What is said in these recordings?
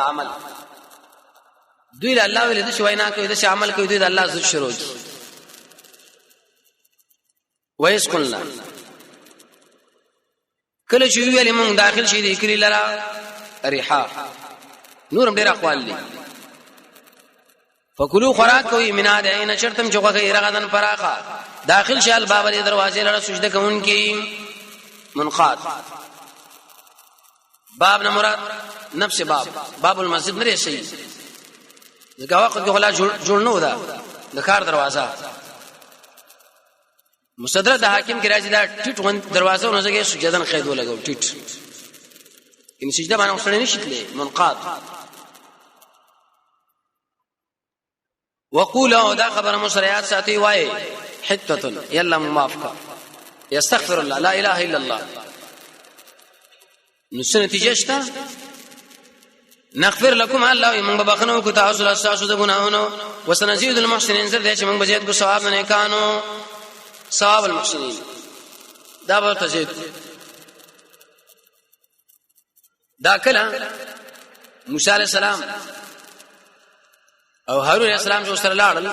عمل دوی له الله ولې د شوینا کوي د عمل کوي دوی د الله ذکر شروع کی وایس کولنا کله چې ویلې مونږ داخل شي د کلی لرا ریحا نورم ډیر اقوال دي فکلوا خوراک کوي مینا د عین شرطم چې غوغه رغدن فراخه داخل شال باب د دروازې لره سجده کوونکی منقاد باب نه مراد نفس باب المسجد نه شي ځکه وخت غلا جوړ نه ودا د کار دروازه مصدر د حاکم کی راځي دا ټیټ دروازه ونځي سجدن قید ولګو ټیټ ان سجده باندې وسړی نشitله منقاد وقولوا دا خبر مسریات ساتي وای حته يلا موافقه يستغفر الله لا اله الا الله نو نتیجه شته نغفر لكم الله من بخنو کو تاسو اساسو د ګناهونو وسنزيد المحسنين زر دې چې موږ بزید کو ثواب نه کانو ثواب المحسنين دا به تزيد دا کله موسی عليه السلام او هارون عليه السلام جو سره لاړل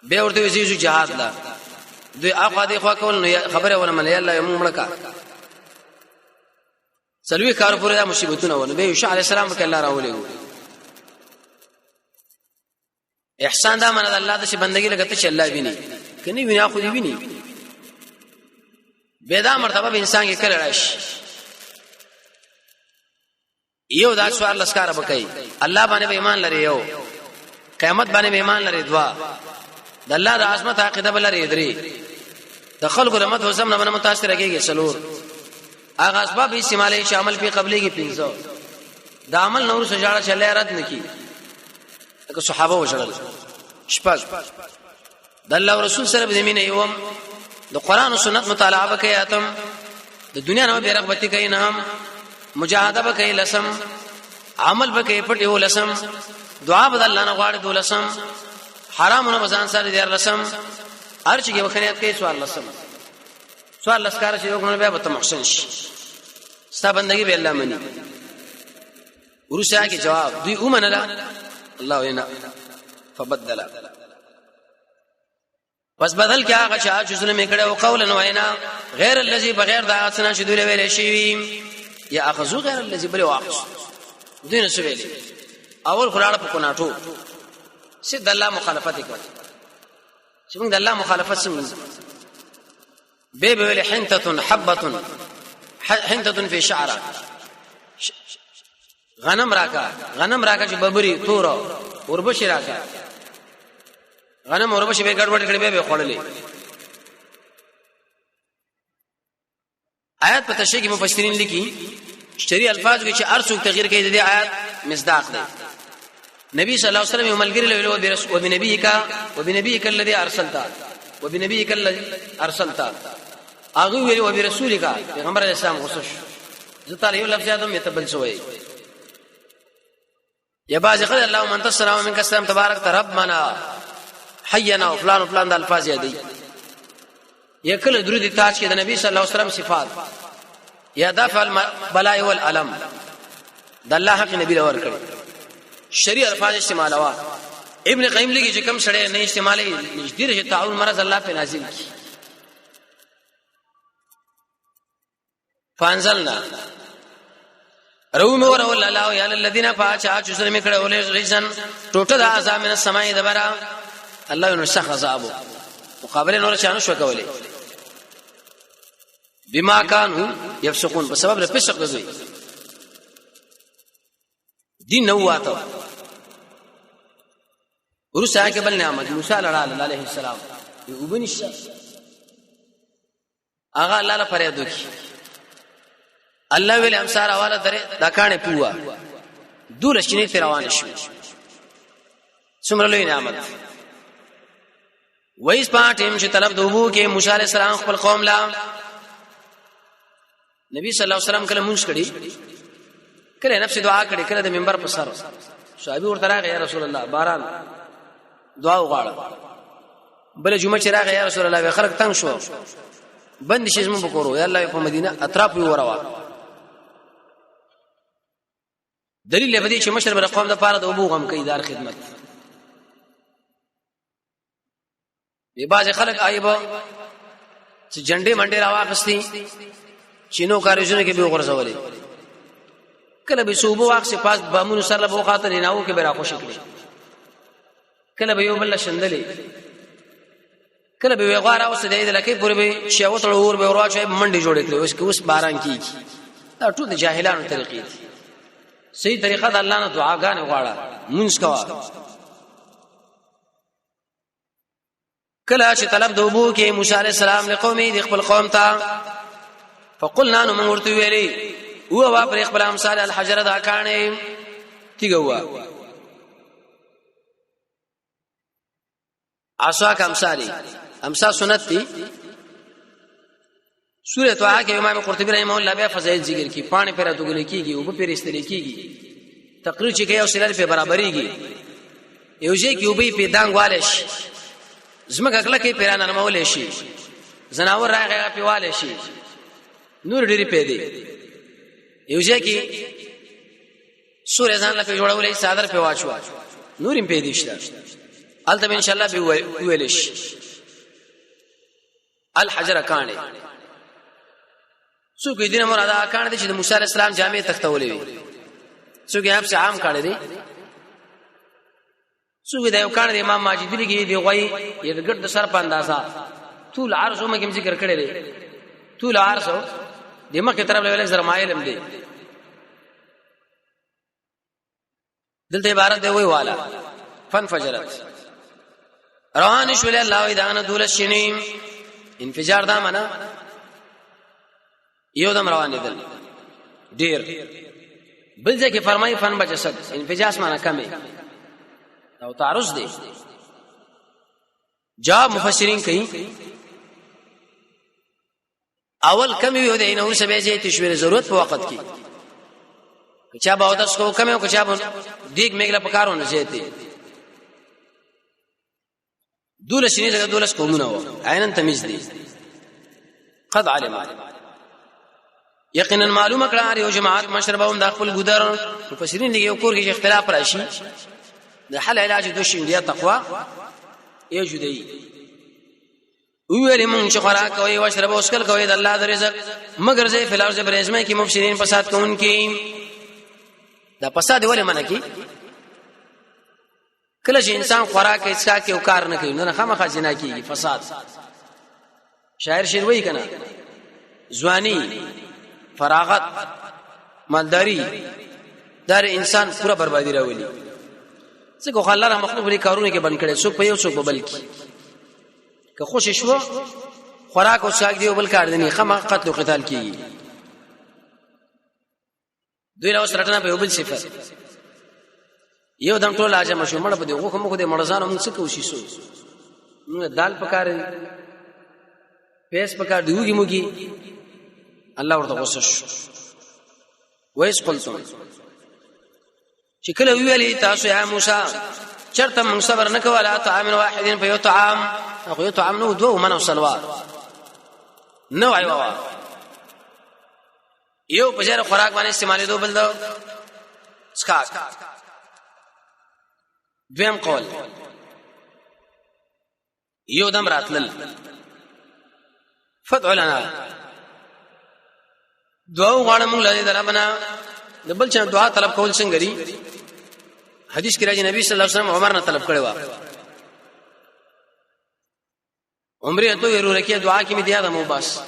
به ورته ویزو جهاد لا دوی اخوا دې خوا کول خبره ونه مله الله يوم مړکا سلوي کار پورې دا مصیبتونه ونه به یوشع عليه السلام کې الله راولېګو احسان دا من الله د شي بندګي لګته چې الله ویني کني وینا خو دې ویني به دا مرتبه به انسان کې کړی راشي یو دا سوال لسکار بکای الله باندې ایمان لري یو قیامت باندې ایمان لري دوا د الله د عظمت عقیده بل لري درې د خلق رحمت وسم نه متاثر کېږي سلور اغه اسباب استعمالي شامل په قبلي کې پینځو د عمل نور سجاړه چلے رد نکي که صحابه وشړل شپږ د الله رسول سره د مینه یوم د قران او سنت مطالعه وکي اتم د دنیا نه به رغبتي کوي نه هم مجاهده وکي لسم عمل وکي پټي ولسم دعا بد الله نه غواړي دولسم حرامونه بزان سره دي لسم ارچ کې وخنيات کوي سوال لسکار چې یو بیا به محسن شي ستا بندگی به الله مني ورسره کې جواب دوی ومنله الله وینا فبدل پس بدل کې هغه چې ظلم کړي او قولا وینا غیر الذي بغیر دا اسنه چې دوی ویلې شي یا اخذو غیر الذي بل واخذ دوی نو ویلې اول خلاړه په کناټو سید الله مخالفت کوي چې موږ د الله مخالفت څنګه به ویل حنته حبه حنته في شعره غنم راکا چې ببري تور وربشي راکا غنم وربشي به ګډوډ کړي به خړلې آیات په تشریح کې مفسرین لیکي شری الفاظ کې چې ارسو تغییر کوي د آیات مصداق دی نبی صلی الله علیه وسلم ملګری له وبنبيك الذي ارسلت اغه ویل او برسولک پیغمبر اسلام غوسش زته یو لفظ یادم یتبل سوی یا باز خدای الله من تسلم من کسلام تبارک ربنا حینا فلان فلان د الفاظ یادی یکل درود تاج کې د نبی صلی الله علیه وسلم صفات یا دفع البلاء والالم د الله حق نبی لور کړی شریع الفاظ استعمالوا ابن قیم لګي چې کم سره نه استعمالي نشدير چې تعاون مرز الله په نازل کی فانزلنا روم ورول الله یا الذين فاچا چې سره میکړه ولې ریزن ټوټه د اعظم من السماء دبره الله نو شخ عذاب مقابله نور شانو شو کولې بما كانوا يفسقون بسبب الفسق دوی دین نو واته ورسا کې بل نعمت موسی علیه السلام وبنش اغه الله له فریاد وکي الله ویل امسار حواله درې دا کانه پوا دول شنه روان شو څومره لوی نعمت وایس پاتم چې طلب دوبو کې موسی علیه السلام خپل قوم لا نبی صلی الله علیه وسلم کله مونږ کړي کله نفس دعا کړي کله د منبر پر سر صحابي ورته راغی یا رسول الله باران دعا وغواړه بل جمعه چې راغی یا رسول الله خلک تنگ شو بند شي زمو بکورو یا الله په مدینه اطراف یې وروا دلیل به دې چې مشر بر قوم د پاره د ابو غم کوي دار خدمت دی باز خلک آیبه چې جنډې منډې راواغستي چینو کاروجونه کې به غرزولې کله به صوبو واخ پاس بامونو سره به خاطر نه کې به را خوشی کړي کله به یو بل شندلې کله به غواره اوس دې لکه پورې به شاوت اور به ورواچې منډي جوړې کړې اوس باران کیږي دا ټول جاهلانو طریقې دي صحیح طریقه د الله نه دعاګانې غواړه مونږ کوا کله چې طلب دوبو کې موسی عليه السلام له قومي د خپل قوم ته فقلنا نو موږ ورته ویلي هو وا پر خپل امثال الحجر دا کانه تیګوا عصا کا امثال سنت تھی سورۃ طه کې امام قرطبی رحمه الله بیا فضائل ذکر کی پانی پر اتو غل کیږي او په استل کیږي تقریر چې کوي او سلال په برابرېږي یو ځای کې وبې په دانګ والش زمګه کله کې پیران نرمول شي زناور راغی په والش شي نور ډېری پیدي یو ځای کې سورې ځان له جوړولې صادر په واچو نوریم پیدي شته البته ان شاء الله به ویلش الحجر کانه څوک دې نه مراد کانه دي چې موسی عليه السلام جامع تختولې وي څوک یې په عام کانه دي څوک دې یو کانه دي امام ماجد لګي دی غوي یې ګډ سر په اندازا طول عرض هم کوم ذکر کړی دی طول عرض دمه کې طرف له زر مایلم دی دلته عبارت دی وی والا فن فجرت روان شول الله اذان دول الشنیم انفجار دا معنا یو دم روان دي ډیر بل ځکه فرمای فن بجسد انفجاس معنا کمی او تعرض دی جواب مفسرین کوي اول کمی یو دی نو سبه چې تشویر ضرورت په وخت کې کچا به اوس کو کمی او کچا به دیګ میګلا پکارونه زیاتې دولس شنیزه دولس قومونه و عینن تمیز دي قد علم یقینا معلومه کړه یو جماعت مشربهم د خپل ګودر مفسرین یو کور کې اختلاف راشي د حل علاج د شینډیا تقوا یو جدي ویل مونږ چې خوراک کوي او شرب اوسکل کوي د الله د رزق مگر زه فلارز برزمه کې مفسرین فساد کوونکې دا فساد ولې منه کی کله چې انسان خوراک اسکا کې او کار نه کوي نه خامخا جنا کیږي فساد شاعر شعر وایي کنه ځواني فراغت مالداری در انسان پورا بربادي راولي څنګه خو الله را مخلوق لري کارونه کې بند کړي څوک په یو څوک بل کې که خوش شو خوراک او څاګ دی بل کار دي خامخا قتل او قتال کیږي دوی له سرټنه په بل صفه یو دم ټول اجازه مشو مړ په دې غوخه مخ دې مړزان موږ څه کوشش وو موږ دال پکار پیس پکار دیوږي موږي الله ورته غوسش وایس قلتم چې کله ویلي تاسو یا موسی چرته موږ صبر نکولا طعام واحد په یو طعام او یو طعام نو دوه منو سلوات نو ایوا یو په جره خوراک باندې استعمالې دو بل دو سکاک دویم قول یو دم راتلل فتح لنا دعا غواړم موږ له دې ربنا د بل چا دعا طلب کول څنګه لري حدیث کې راځي نبی صلی الله علیه وسلم عمر نه طلب کړی و عمره ته ورو رکیه دعا کې می دی ادم وباس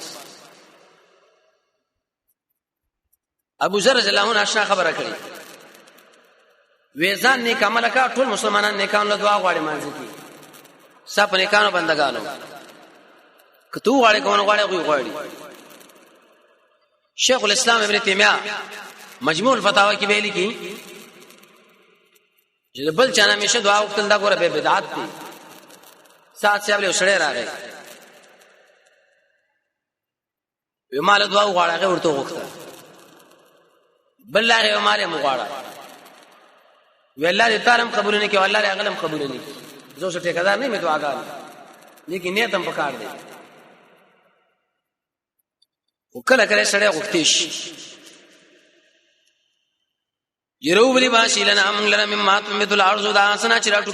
ابو ذر رضی الله عنه اشنا خبره کړي وېزان نیک عمل کا ټول مسلمانان نیکانو له دعا غواړي مانځي کی سب نیکانو بندگانو کته غواړي کوم غواړي غواړي شیخ الاسلام ابن تیمیہ مجموع الفتاوی کې ویلي کی چې بل چانه میشه دعا وکړل دا ګوره به بدعت دي سات صاحب له سړی راغی وماله دعا غواړي ورته وکړه بل لاره وماله مغواړه وی الله دې تارم قبول نه کوي الله دې اغلم قبول نه کوي زه څه ټیکادار نه مې دعاګان لیکن نیت هم پکار دی وکړه کله سړی غوښتیش يرو بلی باشی لنا من لنا مما تنبت الارض دا اسنا چراټو